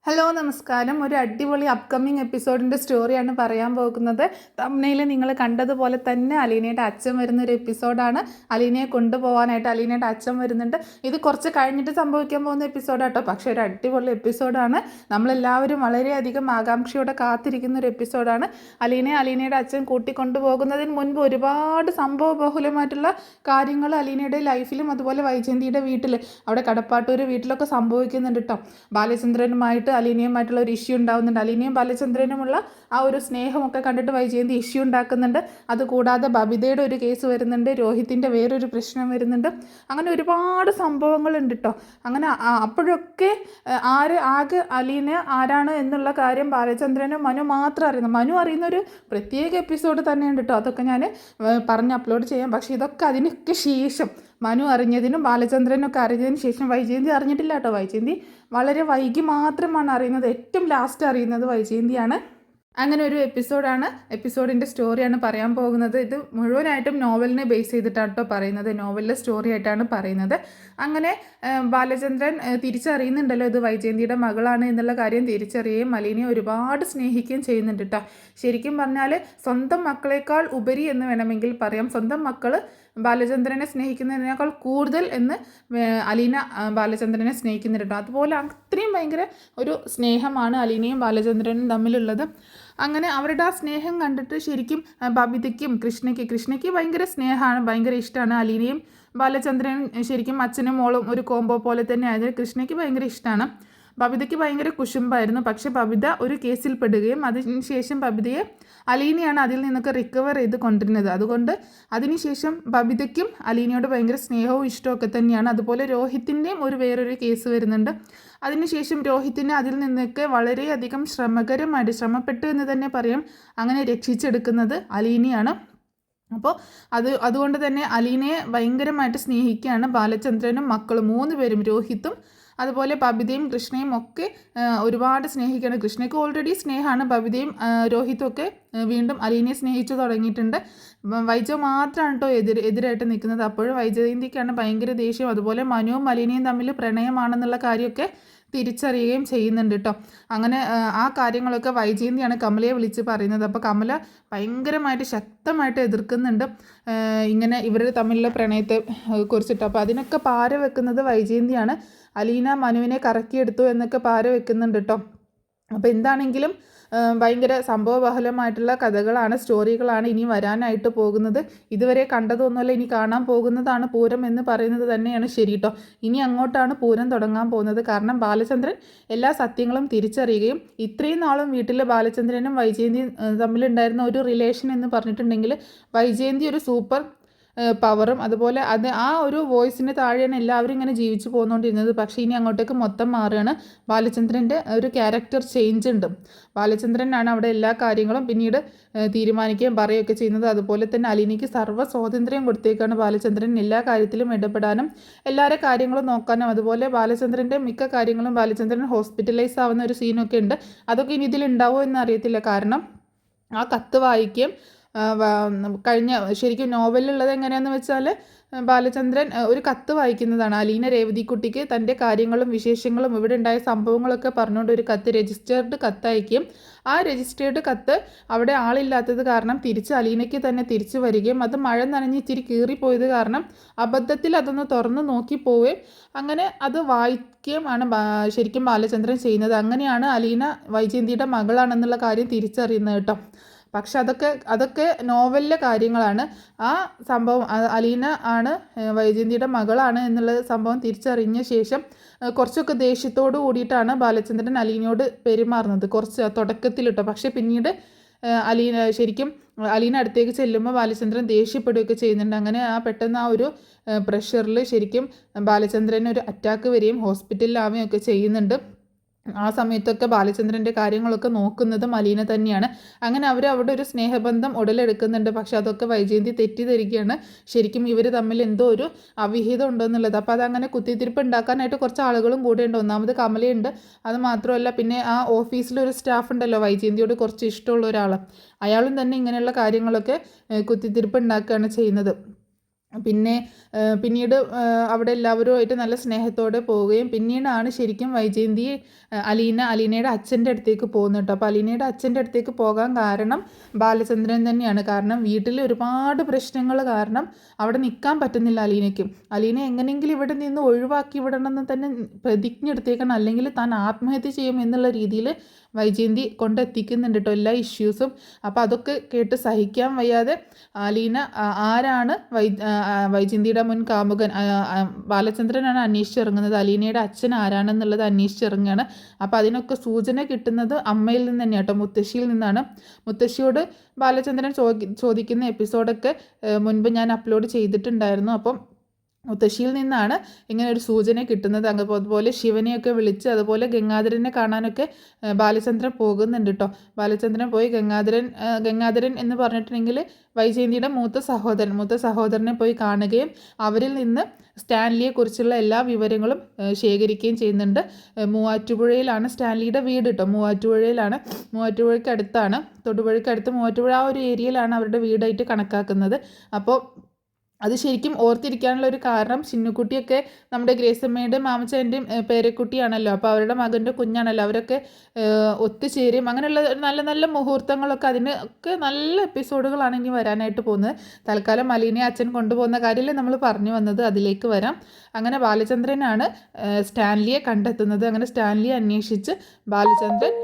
Hello നമസ്കാരം. ഒരു അടിപൊളി അപ്കമിങ് എപ്പിസോഡിൻ്റെ സ്റ്റോറിയാണ് പറയാൻ പോകുന്നത്. തംബ്നെയിൽ നിങ്ങൾ കണ്ടതുപോലെ തന്നെ അലീനയുടെ അച്ഛൻ വരുന്നൊരു എപ്പിസോഡാണ്. അലീനയെ കൊണ്ടുപോകാനായിട്ട് അലീനയുടെ അച്ഛൻ വരുന്നുണ്ട്. ഇത് കുറച്ച് കഴിഞ്ഞിട്ട് സംഭവിക്കാൻ പോകുന്ന എപ്പിസോഡാട്ടോ, പക്ഷേ ഒരു അടിപൊളി എപ്പിസോഡാണ്. നമ്മളെല്ലാവരും വളരെയധികം ആകാംക്ഷയോടെ കാത്തിരിക്കുന്ന ഒരു എപ്പിസോഡാണ്. അലീനയുടെ അച്ഛൻ കൂട്ടിക്കൊണ്ടുപോകുന്നതിന് മുൻപ് ഒരുപാട് സംഭവബഹുലമായിട്ടുള്ള കാര്യങ്ങൾ അലീനയുടെ ലൈഫിലും അതുപോലെ വൈജയന്തിയുടെ വീട്ടിൽ അവിടെ കടപ്പാട്ടൂർ വീട്ടിലൊക്കെ സംഭവിക്കുന്നുണ്ട് കേട്ടോ. ബാലചന്ദ്രനുമായിട്ട് അലീനയുമായിട്ടുള്ള ഒരു ഇഷ്യൂ ഉണ്ടാകുന്നുണ്ട്. അലീനയും ബാലചന്ദ്രനുമുള്ള ആ ഒരു സ്നേഹമൊക്കെ കണ്ടിട്ട് വൈജയന്തി ഇഷ്യൂ ഉണ്ടാക്കുന്നുണ്ട്. അതുകൂടാതെ ബബിതയുടെ ഒരു കേസ് വരുന്നുണ്ട്, രോഹിത്തിൻ്റെ വേറൊരു പ്രശ്നം വരുന്നുണ്ട്. അങ്ങനെ ഒരുപാട് സംഭവങ്ങളുണ്ട് കേട്ടോ. അങ്ങനെ അപ്പോഴൊക്കെ ആകെ അലീന ആരാണ് എന്നുള്ള കാര്യം ബാലചന്ദ്രനും മനു മാത്രം അറിയുന്നു. മനു അറിയുന്ന ഒരു പ്രത്യേക എപ്പിസോഡ് തന്നെയുണ്ട് കേട്ടോ. അതൊക്കെ ഞാൻ പറഞ്ഞ് അപ്ലോഡ് ചെയ്യാം. പക്ഷേ ഇതൊക്കെ അതിനൊക്കെ ശേഷം മനു അറിഞ്ഞതിനും ബാലചന്ദ്രനൊക്കെ അറിഞ്ഞതിന് ശേഷം വൈജയന്തി അറിഞ്ഞിട്ടില്ല കേട്ടോ. വൈജയന്തി വളരെ വൈകി മാത്രമാണ് അറിയുന്നത്. ഏറ്റവും ലാസ്റ്റ് അറിയുന്നത് വൈജയന്തിയാണ്. അങ്ങനെ ഒരു എപ്പിസോഡിൻ്റെ സ്റ്റോറിയാണ് പറയാൻ പോകുന്നത്. ഇത് മുഴുവനായിട്ടും നോവലിനെ ബേസ് ചെയ്തിട്ടാണ് കേട്ടോ പറയുന്നത്. നോവലിലെ സ്റ്റോറി ആയിട്ടാണ് പറയുന്നത്. അങ്ങനെ ബാലചന്ദ്രൻ തിരിച്ചറിയുന്നുണ്ടല്ലോ ഇത് വൈജയന്തിയുടെ മകളാണ് എന്നുള്ള കാര്യം. തിരിച്ചറിയുകയും അലീനയെ ഒരുപാട് സ്നേഹിക്കുകയും ചെയ്യുന്നുണ്ട് കേട്ടോ. ശരിക്കും പറഞ്ഞാൽ സ്വന്തം മക്കളെക്കാൾ ഉപരി എന്ന് വേണമെങ്കിൽ പറയാം. സ്വന്തം മക്കൾ ബാലചന്ദ്രനെ സ്നേഹിക്കുന്നതിനേക്കാൾ കൂടുതൽ എന്ന് അലീന ബാലചന്ദ്രനെ സ്നേഹിക്കുന്നുണ്ട് കേട്ടോ. അതുപോലെ അത്രയും ഭയങ്കര ഒരു സ്നേഹമാണ് അലീനയും ബാലചന്ദ്രനും തമ്മിലുള്ളത്. അങ്ങനെ അവരുടെ ആ സ്നേഹം കണ്ടിട്ട് ശരിക്കും ബബിതയ്ക്കും കൃഷ്ണയ്ക്ക് ഭയങ്കര സ്നേഹമാണ്, ഭയങ്കര ഇഷ്ടമാണ്. അലീനയും ബാലചന്ദ്രനും ശരിക്കും അച്ഛനും മോളും ഒരു കോംബോ പോലെ തന്നെ ആയത് കൃഷ്ണയ്ക്ക് ഭയങ്കര ഇഷ്ടമാണ്. ബബിതയ്ക്ക് ഭയങ്കര കുശുമ്പായിരുന്നു. പക്ഷേ ബബിത ഒരു കേസിൽ പെടുകയും അതിനുശേഷം ബബിതയെ അലീനയാണ് അതിൽ നിന്നൊക്കെ റിക്കവർ ചെയ്ത് കൊണ്ടിരുന്നത്. അതുകൊണ്ട് അതിനുശേഷം ബബിതയ്ക്കും അലീനയോട് ഭയങ്കര സ്നേഹവും ഇഷ്ടമൊക്കെ തന്നെയാണ്. അതുപോലെ രോഹിത്തിൻ്റെയും വേറൊരു കേസ് വരുന്നുണ്ട്. അതിനുശേഷം രോഹിത്തിനെ അതിൽ നിന്നൊക്കെ വളരെയധികം ശ്രമപ്പെട്ടു എന്ന് തന്നെ പറയാം. അങ്ങനെ രക്ഷിച്ചെടുക്കുന്നത് അലീനയാണ്. അപ്പോൾ അതുകൊണ്ട് തന്നെ അലീനയെ ഭയങ്കരമായിട്ട് സ്നേഹിക്കുകയാണ് ബാലചന്ദ്രനും മക്കളും 3 പേരും. രോഹിത്തും അതുപോലെ ബബിതയും കൃഷ്ണയും ഒക്കെ ഒരുപാട് സ്നേഹിക്കുകയാണ്. കൃഷ്ണയ്ക്ക് ഓൾറെഡി സ്നേഹമാണ്. ബബിതയും രോഹിത്തും ഒക്കെ വീണ്ടും അലീനയെ സ്നേഹിച്ചു തുടങ്ങിയിട്ടുണ്ട്. വൈജ മാത്രമാണ് കേട്ടോ എതിരായിട്ട് നിൽക്കുന്നത്. അപ്പോഴും വൈജയന്തിക്കാണ് ഭയങ്കര ദേഷ്യം. അതുപോലെ മനുവും അലീനയും തമ്മിൽ പ്രണയമാണെന്നുള്ള കാര്യമൊക്കെ തിരിച്ചറിയുകയും ചെയ്യുന്നുണ്ട് കേട്ടോ. അങ്ങനെ ആ കാര്യങ്ങളൊക്കെ വൈജയന്തിയാണ് കമലയെ വിളിച്ച് പറയുന്നത്. അപ്പോൾ കമല ഭയങ്കരമായിട്ട് ശക്തമായിട്ട് എതിർക്കുന്നുണ്ട് ഇങ്ങനെ ഇവർ തമ്മിലുള്ള പ്രണയത്തെ കുറിച്ചിട്ട്. അപ്പോൾ അതിനൊക്കെ പാര വെക്കുന്നത് വൈജയന്തിയാണ്. അലീന മനുവിനെ കറക്കിയെടുത്തു എന്നൊക്കെ പാര വെക്കുന്നുണ്ട് കേട്ടോ. അപ്പോൾ എന്താണെങ്കിലും ഭയങ്കര സംഭവബഹുലമായിട്ടുള്ള കഥകളാണ്, സ്റ്റോറികളാണ് ഇനി വരാനായിട്ട് പോകുന്നത്. ഇതുവരെ കണ്ടതൊന്നുമല്ല, ഇനി കാണാൻ പോകുന്നതാണ് പൂരം എന്ന് പറയുന്നത് തന്നെയാണ് ശരി കേട്ടോ. ഇനി അങ്ങോട്ടാണ് പൂരം തുടങ്ങാൻ പോകുന്നത്. കാരണം ബാലചന്ദ്രൻ എല്ലാ സത്യങ്ങളും തിരിച്ചറിയുകയും ഇത്രയും നാളും വീട്ടിൽ ബാലചന്ദ്രനും വൈജയന്തിയും തമ്മിലുണ്ടായിരുന്ന ഒരു റിലേഷൻ എന്ന് പറഞ്ഞിട്ടുണ്ടെങ്കിൽ വൈജയന്തി ഒരു സൂപ്പർ പവറും അതുപോലെ ആ ഒരു വോയിസിന് താഴെയാണ് എല്ലാവരും ഇങ്ങനെ ജീവിച്ചു പോകുന്നുകൊണ്ടിരുന്നത്. പക്ഷേ ഇനി അങ്ങോട്ടേക്ക് മൊത്തം മാറുകയാണ്. ബാലചന്ദ്രൻ്റെ ഒരു ക്യാരക്ടർ ചേഞ്ച് ഉണ്ട്. ബാലചന്ദ്രനാണ് അവിടെ എല്ലാ കാര്യങ്ങളും പിന്നീട് തീരുമാനിക്കുകയും പറയുകയൊക്കെ ചെയ്യുന്നത്. അതുപോലെ തന്നെ അലീനയ്ക്ക് സർവ്വ സ്വാതന്ത്ര്യം കൊടുത്തേക്കാണ് ബാലചന്ദ്രൻ. എല്ലാ കാര്യത്തിലും ഇടപെടാനും എല്ലാവരുടെ കാര്യങ്ങളും നോക്കാനും. അതുപോലെ ബാലചന്ദ്രൻ്റെ മിക്ക കാര്യങ്ങളും ബാലചന്ദ്രൻ ഹോസ്പിറ്റലൈസ് ആവുന്ന ഒരു സീനൊക്കെ ഉണ്ട്. അതൊക്കെ ഇനി ഇതിലുണ്ടാവുമോ എന്ന് അറിയത്തില്ല. കാരണം ആ കത്ത് വായിക്കുകയും ശരിക്കും നോവലിലുള്ളത് എങ്ങനെയാണെന്ന് വെച്ചാൽ ബാലചന്ദ്രൻ ഒരു കത്ത് വായിക്കുന്നതാണ്. അലീന രേവതിക്കുട്ടിക്ക് തൻ്റെ കാര്യങ്ങളും വിശേഷങ്ങളും ഇവിടെ ഉണ്ടായ സംഭവങ്ങളൊക്കെ പറഞ്ഞുകൊണ്ട് ഒരു രജിസ്റ്റേർഡ് കത്ത് അയക്കുകയും ആ രജിസ്റ്റേർഡ് കത്ത് അവിടെ ആളില്ലാത്തത് കാരണം അലീനയ്ക്ക് തന്നെ തിരിച്ചു വരികയും അത് മഴ നനഞ്ഞ് ഇച്ചിരി കീറിപ്പോയത് കാരണം അബദ്ധത്തിൽ അതൊന്ന് തുറന്ന് നോക്കി പോവുകയും അങ്ങനെ അത് വായിക്കുകയും ആണ് ശരിക്കും ബാലചന്ദ്രൻ ചെയ്യുന്നത്. അങ്ങനെയാണ് അലീന വൈജയന്തിയുടെ മകളാണെന്നുള്ള കാര്യം തിരിച്ചറിയുന്നത് കേട്ടോ. പക്ഷെ അതൊക്കെ നോവലിലെ കാര്യങ്ങളാണ്. ആ സംഭവം അലീന ആണ് വൈജയന്തിയുടെ മകളാണ് എന്നുള്ള സംഭവം തിരിച്ചറിഞ്ഞ ശേഷം കുറച്ചൊക്കെ ദേഷ്യത്തോട് കൂടിയിട്ടാണ് ബാലചന്ദ്രൻ അലീനയോട് പെരുമാറുന്നത് കുറച്ച് തുടക്കത്തിലിട്ടോ. പക്ഷേ പിന്നീട് അലീന അടുത്തേക്ക് ചെല്ലുമ്പോൾ ബാലചന്ദ്രൻ ദേഷ്യപ്പെടുകയൊക്കെ ചെയ്യുന്നുണ്ട്. അങ്ങനെ പെട്ടെന്ന് ആ ഒരു പ്രഷറിൽ ശരിക്കും ബാലചന്ദ്രന് ഒരു അറ്റാക്ക് വരികയും ഹോസ്പിറ്റലിലാവുകയൊക്കെ ചെയ്യുന്നുണ്ട്. ആ സമയത്തൊക്കെ ബാലചന്ദ്രൻ്റെ കാര്യങ്ങളൊക്കെ നോക്കുന്നതും അലീന തന്നെയാണ്. അങ്ങനെ അവിടെ ഒരു സ്നേഹബന്ധം ഉടലെടുക്കുന്നുണ്ട്. പക്ഷെ അതൊക്കെ വൈജയന്തി തെറ്റിദ്ധരിക്കുകയാണ്. ശരിക്കും ഇവർ തമ്മിൽ എന്തോ ഒരു അവിഹിതം ഉണ്ടെന്നുള്ളത്. അപ്പോൾ അതങ്ങനെ കുത്തിത്തിരിപ്പ് ഉണ്ടാക്കാനായിട്ട് കുറച്ച് ആളുകളും കൂടെ ഉണ്ട്. ഒന്നാമത് കമലയുണ്ട്. അത് മാത്രമല്ല പിന്നെ ആ ഓഫീസിലൊരു സ്റ്റാഫ് ഉണ്ടല്ലോ വൈജയന്തിയോട് കുറച്ച് ഇഷ്ടമുള്ള ഒരാൾ, അയാളും തന്നെ ഇങ്ങനെയുള്ള കാര്യങ്ങളൊക്കെ കുത്തിത്തിരിപ്പ് ഉണ്ടാക്കുകയാണ് ചെയ്യുന്നത്. പിന്നെ പിന്നീട് അവിടെ എല്ലാവരുമായിട്ട് നല്ല സ്നേഹത്തോടെ പോവുകയും പിന്നീടാണ് ശരിക്കും വൈജയന്തി അലീനയുടെ അച്ഛൻ്റെ അടുത്തേക്ക് പോകുന്നത് കേട്ടോ. അപ്പോൾ അലീനയുടെ അച്ഛൻ്റെ അടുത്തേക്ക് പോകാൻ കാരണം ബാലചന്ദ്രൻ തന്നെയാണ്. കാരണം വീട്ടിൽ ഒരുപാട് പ്രശ്നങ്ങൾ കാരണം അവിടെ നിൽക്കാൻ പറ്റുന്നില്ല അലീനയ്ക്കും. അലീന എങ്ങനെയെങ്കിലും ഇവിടെ നിന്ന് ഒഴിവാക്കി വിടണമെന്ന് തന്നെ പ്രതിജ്ഞ എടുത്തേക്കണം, അല്ലെങ്കിൽ താൻ ആത്മഹത്യ ചെയ്യും എന്നുള്ള രീതിയിൽ വൈജയന്തി കൊണ്ടെത്തിക്കുന്നുണ്ട് കേട്ടോ എല്ലാ ഇഷ്യൂസും. അപ്പോൾ അതൊക്കെ കേട്ട് സഹിക്കാൻ വയ്യാതെ അലീന ആരാണ് വൈജയന്തിയുടെ മുൻ കാമുകൻ ബാലചന്ദ്രനാണ് അന്വേഷിച്ചിറങ്ങുന്നത്, അലീനയുടെ അച്ഛൻ ആരാണെന്നുള്ളത് അന്വേഷിച്ചിറങ്ങുകയാണ്. അപ്പോൾ അതിനൊക്കെ സൂചന കിട്ടുന്നത് അമ്മയിൽ നിന്ന് തന്നെയാണ് കേട്ടോ, മുത്തശ്ശിയിൽ നിന്നാണ്. മുത്തശ്ശിയോട് ബാലചന്ദ്രൻ ചോദിക്കുന്ന എപ്പിസോഡൊക്കെ മുൻപ് ഞാൻ അപ്ലോഡ് ചെയ്തിട്ടുണ്ടായിരുന്നു. അപ്പം മുത്തശ്ശിയിൽ നിന്നാണ് ഇങ്ങനെ ഒരു സൂചന കിട്ടുന്നത്. അതുപോലെ ശിവനെയൊക്കെ വിളിച്ച് അതുപോലെ ഗംഗാധരനെ കാണാനൊക്കെ ബാലചന്ദ്രൻ പോകുന്നുണ്ട് കേട്ടോ. ബാലചന്ദ്രൻ പോയി ഗംഗാധരൻ എന്ന് പറഞ്ഞിട്ടുണ്ടെങ്കിൽ വൈജയന്തിയുടെ മൂത്ത സഹോദരനെ പോയി കാണുകയും അവരിൽ നിന്ന് സ്റ്റാൻലിയെക്കുറിച്ചുള്ള എല്ലാ വിവരങ്ങളും ശേഖരിക്കുകയും ചെയ്യുന്നുണ്ട്. മൂവാറ്റുപുഴയിലാണ് സ്റ്റാൻലിയുടെ വീട് കേട്ടോ. മൂവാറ്റുപുഴയ്ക്ക് അടുത്താണ്, തൊടുപുഴയ്ക്കടുത്ത് മൂവാറ്റുപുഴ ആ ഒരു ഏരിയയിലാണ് അവരുടെ വീടായിട്ട് കണക്കാക്കുന്നത്. അപ്പോൾ അത് ശരിക്കും ഓർത്തിരിക്കാനുള്ള ഒരു കാരണം, ചിന്നുക്കുട്ടിയൊക്കെ നമ്മുടെ ഗ്രേസമ്മയുടെയും മാമച്ചൻ്റെയും പേരക്കുട്ടിയാണല്ലോ. അപ്പോൾ അവരുടെ മകൻ്റെ കുഞ്ഞാണല്ലോ. അവരൊക്കെ ഒത്തുചേരും. അങ്ങനെയുള്ള നല്ല നല്ല മുഹൂർത്തങ്ങളൊക്കെ, അതിനൊക്കെ നല്ല എപ്പിസോഡുകളാണ് ഇനി വരാനായിട്ട് പോകുന്നത്. തൽക്കാലം അലീനെ അച്ഛൻ കൊണ്ടുപോകുന്ന കാര്യമല്ലേ നമ്മൾ പറഞ്ഞു വന്നത്, അതിലേക്ക് വരാം. അങ്ങനെ ബാലചന്ദ്രനാണ് സ്റ്റാൻലിയെ കണ്ടെത്തുന്നത്. അങ്ങനെ സ്റ്റാൻലിയെ അന്വേഷിച്ച് ബാലചന്ദ്രൻ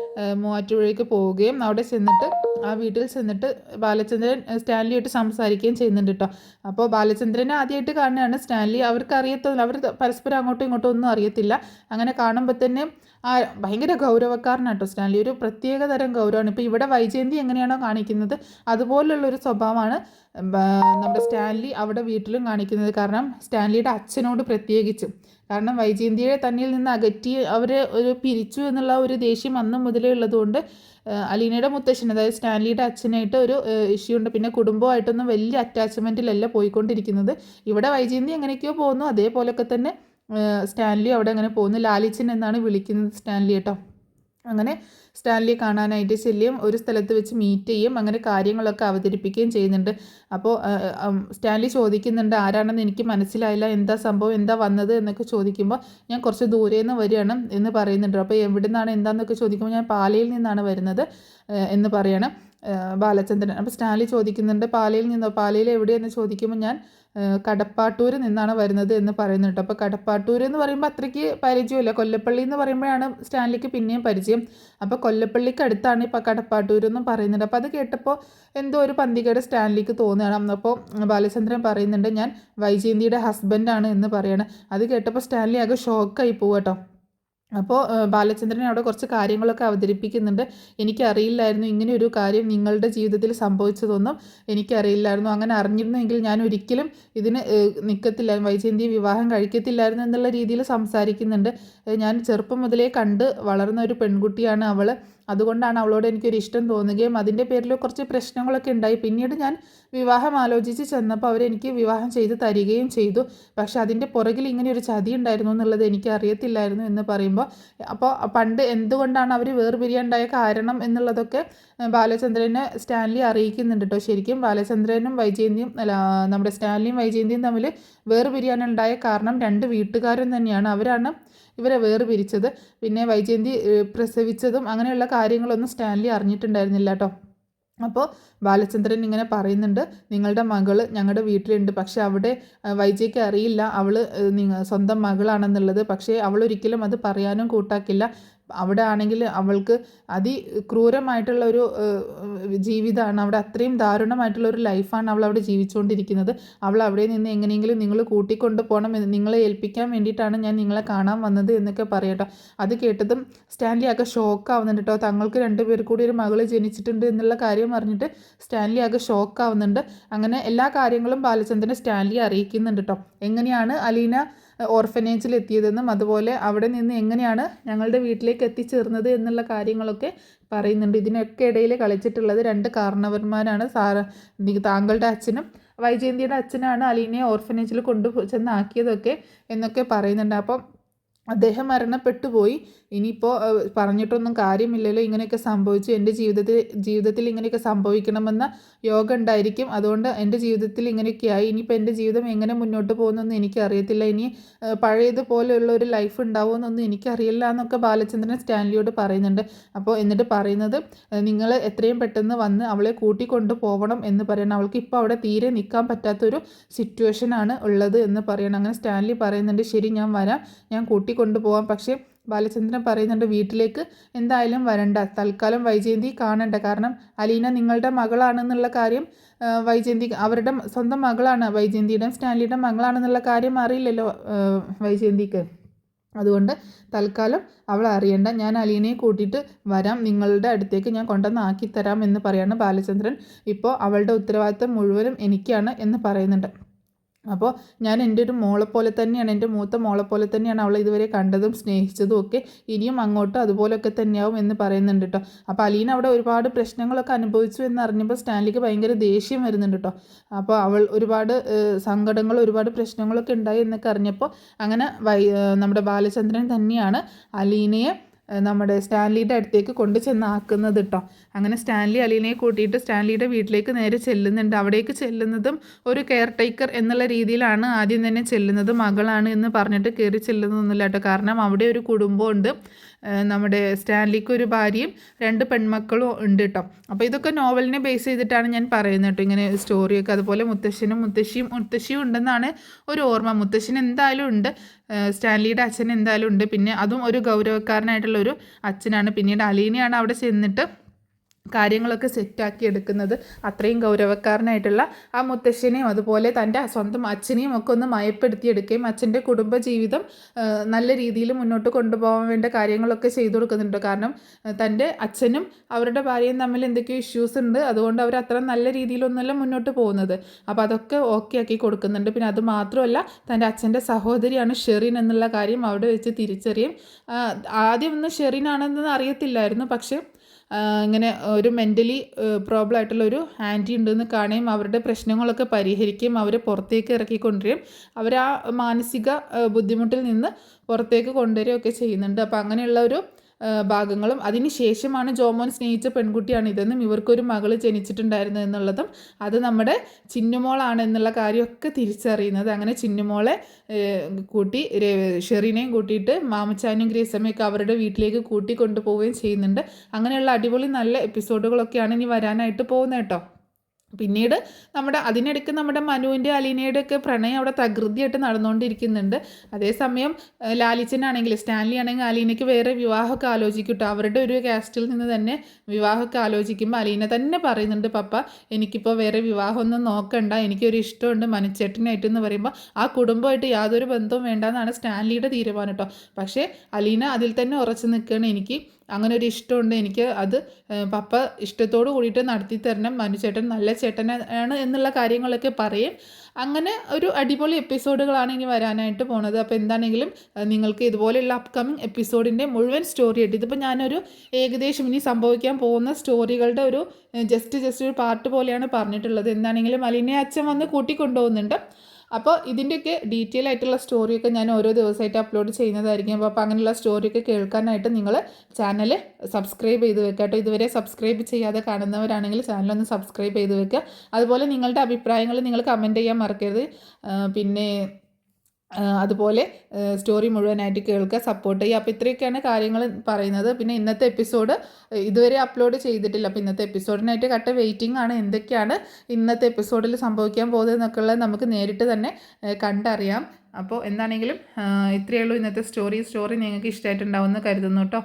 മൂവാറ്റുപുഴയ്ക്ക് പോവുകയും അവിടെ ചെന്നിട്ട് ആ വീട്ടിൽ ചെന്നിട്ട് ബാലചന്ദ്രൻ സ്റ്റാൻലിയായിട്ട് സംസാരിക്കുകയും ചെയ്യുന്നുണ്ട് കേട്ടോ. അപ്പോൾ ബാലചന്ദ്രനെ ആദ്യമായിട്ട് കാണുകയാണ് സ്റ്റാൻലി. അവർക്ക് അറിയത്തില്ല, അവർ പരസ്പരം അങ്ങോട്ടും ഇങ്ങോട്ടും ഒന്നും അറിയത്തില്ല. അങ്ങനെ കാണുമ്പോൾ തന്നെ ഭയങ്കര ഗൗരവക്കാരനാണ് കേട്ടോ സ്റ്റാൻലി. ഒരു പ്രത്യേക തരം ഗൗരവമാണ്. ഇപ്പോൾ ഇവിടെ വൈജയന്തി എങ്ങനെയാണോ കാണിക്കുന്നത് അതുപോലുള്ളൊരു സ്വഭാവമാണ് നമ്മുടെ സ്റ്റാൻലി അവിടെ വീട്ടിലും കാണിക്കുന്നത്. കാരണം സ്റ്റാൻലിയുടെ അച്ഛനോട് പ്രത്യേകിച്ചും, കാരണം വൈജയന്തിയെ തന്നിൽ നിന്ന് അകറ്റി അവരെ ഒരു പിരിച്ചു എന്നുള്ള ഒരു ദേഷ്യം അന്ന് മുതലേ ഉള്ളതുകൊണ്ട് അലീനയുടെ മുത്തശ്ശൻ, അതായത് സ്റ്റാൻലിയുടെ അച്ഛനായിട്ട് ഒരു ഇഷ്യൂ ഉണ്ട്. പിന്നെ കുടുംബമായിട്ടൊന്നും വലിയ അറ്റാച്ച്മെൻറ്റിലല്ല പോയിക്കൊണ്ടിരിക്കുന്നത്. ഇവിടെ വൈജയന്തി എങ്ങനെയൊക്കെയോ പോകുന്നു, അതേപോലൊക്കെ തന്നെ സ്റ്റാൻലി അവിടെ അങ്ങനെ പോകുന്നു. ലാലിച്ചൻ എന്നാണ് വിളിക്കുന്നത് സ്റ്റാൻലി കേട്ടോ. അങ്ങനെ സ്റ്റാൻലിയെ കാണാനായിട്ട് ചെല്ലുകയും ഒരു സ്ഥലത്ത് വെച്ച് മീറ്റ് ചെയ്യും. അങ്ങനെ കാര്യങ്ങളൊക്കെ അവതരിപ്പിക്കുകയും ചെയ്യുന്നുണ്ട്. അപ്പോൾ സ്റ്റാൻലി ചോദിക്കുന്നുണ്ട്, ആരാണെന്ന് എനിക്ക് മനസ്സിലായില്ല, എന്താ സംഭവം, എന്താ വന്നത് എന്നൊക്കെ ചോദിക്കുമ്പോൾ ഞാൻ കുറച്ച് ദൂരെ നിന്ന് വരികയാണ് എന്ന് പറയുന്നുണ്ട്. അപ്പോൾ എവിടെ നിന്നാണ് എന്താണെന്നൊക്കെ ചോദിക്കുമ്പോൾ ഞാൻ പാലയിൽ നിന്നാണ് വരുന്നത് എന്ന് പറയണം ബാലചന്ദ്രൻ. അപ്പോൾ സ്റ്റാൻലി ചോദിക്കുന്നുണ്ട്, പാലയിൽ എവിടെയെന്ന് ചോദിക്കുമ്പോൾ ഞാൻ കടപ്പാട്ടൂർ നിന്നാണ് വരുന്നത് എന്ന് പറയുന്നുണ്ട്. അപ്പോൾ കടപ്പാട്ടൂർ എന്ന് പറയുമ്പോൾ അത്രയ്ക്ക് പരിചയമില്ല. കൊല്ലപ്പള്ളി എന്ന് പറയുമ്പോഴാണ് സ്റ്റാൻലിക്ക് പിന്നെയും പരിചയം. അപ്പോൾ കൊല്ലപ്പള്ളിക്ക് അടുത്താണ് ഇപ്പോൾ കടപ്പാട്ടൂർ എന്നും പറയുന്നുണ്ട്. അപ്പോൾ അത് കേട്ടപ്പോൾ എന്തോ ഒരു പന്തികേട് സ്റ്റാൻലിക്ക് തോന്നുകയാണ്. അപ്പോൾ ബാലചന്ദ്രൻ പറയുന്നുണ്ട്, ഞാൻ വൈജയന്തിയുടെ ഹസ്ബൻഡാണ് എന്ന് പറയണം. അത് കേട്ടപ്പോൾ സ്റ്റാൻലി ആകെ ഷോക്കായി പോവുക. അപ്പോൾ ബാലചന്ദ്രൻ അവിടെ കുറച്ച് കാര്യങ്ങളൊക്കെ അവതരിപ്പിക്കുന്നുണ്ട്. എനിക്കറിയില്ലായിരുന്നു ഇങ്ങനെ ഒരു കാര്യം നിങ്ങളുടെ ജീവിതത്തിൽ സംഭവിച്ചതൊന്നും എനിക്കറിയില്ലായിരുന്നു. അങ്ങനെ അറിഞ്ഞിരുന്നെങ്കിൽ ഞാൻ ഒരിക്കലും ഇതിന് നിൽക്കത്തില്ലായിരുന്നു, വൈജയന്തിയെ വിവാഹം കഴിക്കത്തില്ലായിരുന്നു എന്നുള്ള രീതിയിൽ സംസാരിക്കുന്നുണ്ട്. ഞാൻ ചെറുപ്പം മുതലേ കണ്ട് വളർന്ന ഒരു പെൺകുട്ടിയാണ് അവൾ. അതുകൊണ്ടാണ് അവളോട് എനിക്കൊരു ഇഷ്ടം തോന്നുകയും അതിൻ്റെ പേരിൽ കുറച്ച് പ്രശ്നങ്ങളൊക്കെ ഉണ്ടായി. പിന്നീട് ഞാൻ വിവാഹം ആലോചിച്ച് ചെന്നപ്പോൾ അവരെനിക്ക് വിവാഹം ചെയ്ത് തരികയും ചെയ്തു. പക്ഷെ അതിൻ്റെ പുറകിൽ ഇങ്ങനെ ഒരു ചതി ഉണ്ടായിരുന്നു എന്നുള്ളത് എനിക്ക് അറിയത്തില്ലായിരുന്നു എന്ന് പറയുമ്പോൾ, അപ്പോൾ പണ്ട് എന്തുകൊണ്ടാണ് അവർ വേർപിരിയാനുണ്ടായ കാരണം എന്നുള്ളതൊക്കെ ബാലചന്ദ്രനെ സ്റ്റാൻലി അറിയിക്കുന്നുണ്ട് കേട്ടോ. ശരിക്കും ബാലചന്ദ്രനും വൈജയന്തിയും നമ്മുടെ സ്റ്റാൻലിയും വൈജയന്തിയും തമ്മിൽ വേർപിരിയാനുണ്ടായ കാരണം രണ്ട് വീട്ടുകാരും തന്നെയാണ്. അവരാണ് ഇവരെ വേർപിരിച്ചത്. പിന്നെ വൈജയന്തി പ്രസവിച്ചതും അങ്ങനെയുള്ള കാര്യങ്ങളൊന്നും സ്റ്റാൻലി അറിഞ്ഞിട്ടുണ്ടായിരുന്നില്ല കേട്ടോ. അപ്പോൾ ബാലചന്ദ്രൻ ഇങ്ങനെ പറയുന്നുണ്ട്, നിങ്ങളുടെ മകൾ ഞങ്ങളുടെ വീട്ടിലുണ്ട്, പക്ഷേ അവിടെ വൈജയ്ക്ക് അറിയില്ല അവൾ സ്വന്തം മകളാണെന്നുള്ളത്. പക്ഷേ അവൾ ഒരിക്കലും അത് പറയാനും കൂട്ടാക്കില്ല. അവിടെ ആണെങ്കിൽ അവൾക്ക് അതിക്രൂരമായിട്ടുള്ള ഒരു ജീവിതമാണ്, അവിടെ അത്രയും ദാരുണമായിട്ടുള്ള ഒരു ലൈഫാണ് അവൾ അവിടെ ജീവിച്ചുകൊണ്ടിരിക്കുന്നത്. അവൾ അവിടെ നിന്ന് എങ്ങനെയെങ്കിലും നിങ്ങൾ കൂട്ടിക്കൊണ്ട് പോകണം, നിങ്ങളെ ഏൽപ്പിക്കാൻ വേണ്ടിയിട്ടാണ് ഞാൻ നിങ്ങളെ കാണാൻ വന്നത് എന്നൊക്കെ പറയട്ടോ. അത് കേട്ടതും സ്റ്റാൻലി ആകെ ഷോക്കാവുന്നുണ്ട് കേട്ടോ. തങ്ങൾക്ക് രണ്ടുപേർ കൂടി ഒരു മകൾ ജനിച്ചിട്ടുണ്ട് എന്നുള്ള കാര്യം അറിഞ്ഞിട്ട് സ്റ്റാൻലി ആകെ ഷോക്കാവുന്നുണ്ട്. അങ്ങനെ എല്ലാ കാര്യങ്ങളും ബാലചന്ദ്രൻ സ്റ്റാൻലിയെ അറിയിക്കുന്നുണ്ട് കേട്ടോ. എങ്ങനെയാണ് അലീന ഓർഫനേജിൽ എത്തിയതെന്നും അതുപോലെ അവിടെ നിന്ന് എങ്ങനെയാണ് ഞങ്ങളുടെ വീട്ടിലേക്ക് എത്തിച്ചേർന്നത് എന്നുള്ള കാര്യങ്ങളൊക്കെ പറയുന്നുണ്ട്. ഇതിനൊക്കെ ഇടയിൽ കളിച്ചിട്ടുള്ളത് രണ്ട് കാരണവന്മാരാണ്. താങ്കളുടെ അച്ഛനും വൈജയന്തിയുടെ അച്ഛനാണ് അലീനയെ ഓർഫനേജിൽ ചെന്നാക്കിയതൊക്കെ എന്നൊക്കെ പറയുന്നുണ്ട്. അപ്പം അദ്ദേഹം മരണപ്പെട്ടു പോയി. ഇനിയിപ്പോൾ പറഞ്ഞിട്ടൊന്നും കാര്യമില്ലല്ലോ, ഇങ്ങനെയൊക്കെ സംഭവിച്ചു. എൻ്റെ ജീവിതത്തിൽ ഇങ്ങനെയൊക്കെ സംഭവിക്കണമെന്ന യോഗം ഉണ്ടായിരിക്കും. അതുകൊണ്ട് എൻ്റെ ജീവിതത്തിൽ ഇങ്ങനെയൊക്കെയായി. ഇനിയിപ്പോൾ എൻ്റെ ജീവിതം എങ്ങനെ മുന്നോട്ട് പോകുന്നതെന്ന് എനിക്കറിയത്തില്ല. ഇനി പഴയതുപോലെയുള്ള ഒരു ലൈഫ് ഉണ്ടാവുമെന്നൊന്നും എനിക്കറിയില്ല എന്നൊക്കെ ബാലചന്ദ്രൻ സ്റ്റാൻലിയോട് പറയുന്നുണ്ട്. അപ്പോൾ എന്നിട്ട് പറയുന്നത്, നിങ്ങൾ എത്രയും പെട്ടെന്ന് വന്ന് അവളെ കൂട്ടിക്കൊണ്ട് പോകണം എന്ന് പറയണം. അവൾക്ക് ഇപ്പോൾ അവിടെ തീരെ നിൽക്കാൻ പറ്റാത്തൊരു സിറ്റുവേഷനാണ് ഉള്ളത് എന്ന് പറയണം. അങ്ങനെ സ്റ്റാൻലി പറയുന്നുണ്ട്, ശരി ഞാൻ വരാം, ഞാൻ കൊണ്ടുപോകാം. പക്ഷേ ബാലചന്ദ്രൻ പറയുന്നുണ്ട്, വീട്ടിലേക്ക് എന്തായാലും വരണ്ട, തൽക്കാലം വൈജയന്തി കാണണ്ട. കാരണം അലീന നിങ്ങളുടെ മകളാണെന്നുള്ള കാര്യം വൈജയന്തി, അവരുടെ സ്വന്തം മകളാണ്, വൈജയന്തിയുടെയും സ്റ്റാൻലിയുടെയും മകളാണെന്നുള്ള കാര്യം അറിയില്ലല്ലോ വൈജയന്തിക്ക്. അതുകൊണ്ട് തൽക്കാലം അവൾ അറിയണ്ട, ഞാൻ അലീനയെ കൂട്ടിയിട്ട് വരാം, നിങ്ങളുടെ അടുത്തേക്ക് ഞാൻ കൊണ്ടുവന്ന് ആക്കിത്തരാം എന്ന് പറയാണ് ബാലചന്ദ്രൻ. ഇപ്പോൾ അവളുടെ ഉത്തരവാദിത്തം മുഴുവനും എനിക്കാണ് എന്ന് പറയുന്നുണ്ട്. അപ്പോൾ ഞാൻ എൻ്റെ ഒരു മോളെപ്പോലെ തന്നെയാണ്, എൻ്റെ മൂത്ത മോളെപ്പോലെ തന്നെയാണ് അവളെ ഇതുവരെ കണ്ടതും സ്നേഹിച്ചതും ഒക്കെ, ഇനിയും അങ്ങോട്ട് അതുപോലൊക്കെ തന്നെയാവും എന്ന് പറയുന്നുണ്ട് കേട്ടോ. അപ്പോൾ അലീന അവിടെ ഒരുപാട് പ്രശ്നങ്ങളൊക്കെ അനുഭവിച്ചു എന്ന് അറിഞ്ഞപ്പോൾ സ്റ്റാൻലിക്ക് ഭയങ്കര ദേഷ്യം വരുന്നുണ്ട് കേട്ടോ. അപ്പോൾ അവൾ ഒരുപാട് സങ്കടങ്ങളും ഒരുപാട് പ്രശ്നങ്ങളൊക്കെ ഉണ്ടായി എന്നൊക്കെ അറിഞ്ഞപ്പോൾ അങ്ങനെ നമ്മുടെ ബാലചന്ദ്രൻ തന്നെയാണ് അലീനയെ നമ്മുടെ സ്റ്റാൻലിയുടെ അടുത്തേക്ക് കൊണ്ട് ചെന്നാക്കുന്നത് കേട്ടോ. അങ്ങനെ സ്റ്റാൻലി അലീനയെ കൂട്ടിയിട്ട് സ്റ്റാൻലിയുടെ വീട്ടിലേക്ക് നേരെ ചെല്ലുന്നുണ്ട്. അവിടേക്ക് ചെല്ലുന്നതും ഒരു കെയർ ടേക്കർ എന്നുള്ള രീതിയിലാണ് ആദ്യം തന്നെ ചെല്ലുന്നത്. മകളാണ് എന്ന് പറഞ്ഞിട്ട് കയറി ചെല്ലുന്നൊന്നുമില്ല കേട്ടോ. കാരണം അവിടെ ഒരു കുടുംബമുണ്ട്, നമ്മുടെ സ്റ്റാൻലിക്ക് ഒരു ഭാര്യയും 2 പെൺമക്കളും ഉണ്ട് കേട്ടോ. അപ്പോൾ ഇതൊക്കെ നോവലിനെ ബേസ് ചെയ്തിട്ടാണ് ഞാൻ പറയുന്നത് കേട്ടോ, ഇങ്ങനെ സ്റ്റോറിയൊക്കെ. അതുപോലെ മുത്തശ്ശിയും ഉണ്ടെന്നാണ് ഒരു ഓർമ്മ. മുത്തശ്ശൻ എന്തായാലും ഉണ്ട്, സ്റ്റാൻലിയുടെ അച്ഛൻ എന്തായാലും ഉണ്ട്. പിന്നെ അതും ഒരു ഗൗരവക്കാരനായിട്ടുള്ളൊരു അച്ഛനാണ്. പിന്നീട് അലീനയാണ് അവിടെ ചെന്നിട്ട് കാര്യങ്ങളൊക്കെ സെറ്റാക്കി എടുക്കുന്നത്. അത്രയും ഗൗരവക്കാരനായിട്ടുള്ള ആ മുത്തശ്ശനെയും അതുപോലെ തൻ്റെ സ്വന്തം അച്ഛനെയും ഒക്കെ ഒന്ന് മയപ്പെടുത്തിയെടുക്കുകയും അച്ഛൻ്റെ കുടുംബജീവിതം നല്ല രീതിയിൽ മുന്നോട്ട് കൊണ്ടുപോകാൻ വേണ്ട കാര്യങ്ങളൊക്കെ ചെയ്തു കൊടുക്കുന്നുണ്ട്. കാരണം തൻ്റെ അച്ഛനും അവരുടെ ഭാര്യയും തമ്മിൽ എന്തൊക്കെയോ ഇഷ്യൂസ് ഉണ്ട്, അതുകൊണ്ട് അവർ അത്ര നല്ല രീതിയിലൊന്നുമല്ല മുന്നോട്ട് പോകുന്നത്. അപ്പോൾ അതൊക്കെ ഓക്കെ ആക്കി കൊടുക്കുന്നുണ്ട്. പിന്നെ അത് മാത്രമല്ല, തൻ്റെ അച്ഛൻ്റെ സഹോദരിയാണ് ഷെറിൻ എന്നുള്ള കാര്യം അവിടെ വെച്ച് തിരിച്ചറിയും. ആദ്യം ഒന്ന് ഷെറിനാണെന്ന് അറിയത്തില്ലായിരുന്നു, പക്ഷേ ഇങ്ങനെ ഒരു മെൻ്റലി പ്രോബ്ലം ആയിട്ടുള്ള ഒരു ആൻറ്റി ഉണ്ടെന്ന് കാണുകയും അവരുടെ പ്രശ്നങ്ങളൊക്കെ പരിഹരിക്കുകയും അവരെ പുറത്തേക്ക് ഇറക്കിക്കൊണ്ടുവരികയും അവർ ആ മാനസിക ബുദ്ധിമുട്ടിൽ നിന്ന് പുറത്തേക്ക് കൊണ്ടുവരികയൊക്കെ ചെയ്യുന്നുണ്ട്. അപ്പോൾ അങ്ങനെയുള്ള ഒരു ഭാഗങ്ങളും അതിന് ശേഷമാണ് ജോമോൻ സ്നേഹിച്ച പെൺകുട്ടിയാണ് ഇതെന്നും ഇവർക്കൊരു മകൾ ജനിച്ചിട്ടുണ്ടായിരുന്നു എന്നുള്ളതും അത് നമ്മുടെ ചിന്നുമോളാണ് എന്നുള്ള കാര്യമൊക്കെ തിരിച്ചറിയുന്നത്. അങ്ങനെ ചിന്നുമോളെ കൂട്ടി ഷെറിനെയും കൂട്ടിയിട്ട് മാമച്ചാനും ഗ്രേസമ്മയൊക്കെ അവരുടെ വീട്ടിലേക്ക് കൂട്ടിക്കൊണ്ടുപോവുകയും ചെയ്യുന്നുണ്ട്. അങ്ങനെയുള്ള അടിപൊളി നല്ല എപ്പിസോഡുകളൊക്കെയാണ് ഇനി വരാനായിട്ട് പോകുന്നത് കേട്ടോ. പിന്നീട് അതിനിടയ്ക്ക് നമ്മുടെ മനുവിൻ്റെ അലീനയുടെ ഒക്കെ പ്രണയം അവിടെ തകൃതിയായിട്ട് നടന്നുകൊണ്ടിരിക്കുന്നുണ്ട്. അതേസമയം ലാലിച്ചനാണെങ്കിൽ സ്റ്റാൻലി ആണെങ്കിൽ അലീനയ്ക്ക് വേറെ വിവാഹമൊക്കെ ആലോചിക്കും കേട്ടോ. അവരുടെ ഒരു കാസ്റ്റിൽ നിന്ന് തന്നെ വിവാഹമൊക്കെ ആലോചിക്കുമ്പോൾ അലീന തന്നെ പറയുന്നുണ്ട്, പപ്പ എനിക്കിപ്പോൾ വേറെ വിവാഹമൊന്നും നോക്കണ്ട, എനിക്കൊരു ഇഷ്ടമുണ്ട് മനുച്ചേട്ടനായിട്ടെന്ന് പറയുമ്പോൾ ആ കുടുംബമായിട്ട് യാതൊരു ബന്ധവും വേണ്ടെന്നാണ് സ്റ്റാൻലിയുടെ തീരുമാനം കേട്ടോ. പക്ഷേ അലീന അതിൽ തന്നെ ഉറച്ചു നിൽക്കുകയാണ്, എനിക്ക് അങ്ങനെ ഒരു ഇഷ്ടമുണ്ട്, എനിക്ക് അത് പപ്പ ഇഷ്ടത്തോട് കൂടിയിട്ട് നടത്തി തരണം, മനുചേട്ടൻ നല്ല ചേട്ടനാണ് എന്നുള്ള കാര്യങ്ങളൊക്കെ പറയും. അങ്ങനെ ഒരു അടിപൊളി എപ്പിസോഡുകളാണ് ഇനി വരാനായിട്ട് പോണത്. അപ്പോൾ എന്താണെങ്കിലും നിങ്ങൾക്ക് ഇതുപോലെയുള്ള അപ്കമിങ് എപ്പിസോഡിൻ്റെ മുഴുവൻ സ്റ്റോറി ആയിട്ട് ഇതിപ്പോൾ ഞാനൊരു ഏകദേശം ഇനി സംഭവിക്കാൻ പോകുന്ന സ്റ്റോറികളുടെ ഒരു ജസ്റ്റ് ഒരു പാർട്ട് പോലെയാണ് പറഞ്ഞിട്ടുള്ളത്. എന്താണെങ്കിലും അലീനയെ അച്ഛൻ വന്ന് കൂട്ടിക്കൊണ്ടുപോകുന്നുണ്ട്. അപ്പോൾ ഇതിൻ്റെയൊക്കെ ഡീറ്റെയിൽ ആയിട്ടുള്ള സ്റ്റോറിയൊക്കെ ഞാൻ ഓരോ ദിവസമായിട്ട് അപ്ലോഡ് ചെയ്യുന്നതായിരിക്കും. അപ്പോൾ അങ്ങനെയുള്ള സ്റ്റോറിയൊക്കെ കേൾക്കാനായിട്ട് നിങ്ങൾ ചാനൽ സബ്സ്ക്രൈബ് ചെയ്ത് വെക്കുക കേട്ടോ. ഇതുവരെ സബ്സ്ക്രൈബ് ചെയ്യാതെ കാണുന്നവരാണെങ്കിൽ ചാനലൊന്ന് സബ്സ്ക്രൈബ് ചെയ്ത് വെക്കുക. അതുപോലെ നിങ്ങളുടെ അഭിപ്രായങ്ങൾ നിങ്ങൾ കമൻറ്റ് ചെയ്യാൻ മറക്കരുത്. പിന്നെ അതുപോലെ സ്റ്റോറി മുഴുവനായിട്ട് കേൾക്കുക, സപ്പോർട്ട് ചെയ്യുക. അപ്പോൾ ഇത്രയൊക്കെയാണ് കാര്യങ്ങൾ പറയുന്നത്. പിന്നെ ഇന്നത്തെ എപ്പിസോഡ് ഇതുവരെ അപ്ലോഡ് ചെയ്തിട്ടില്ല. അപ്പോൾ ഇന്നത്തെ എപ്പിസോഡിനായിട്ട് കട്ട വെയിറ്റിംഗ് ആണ്. എന്തൊക്കെയാണ് ഇന്നത്തെ എപ്പിസോഡിൽ സംഭവിക്കാൻ പോകുന്നത് എന്നൊക്കെയുള്ളത് നമുക്ക് നേരിട്ട് തന്നെ കണ്ടറിയാം. അപ്പോൾ എന്താണെങ്കിലും ഇത്രയേ ഉള്ളൂ ഇന്നത്തെ സ്റ്റോറി നിങ്ങൾക്ക് ഇഷ്ടമായിട്ടുണ്ടാവുമെന്ന് കരുതുന്നു കേട്ടോ.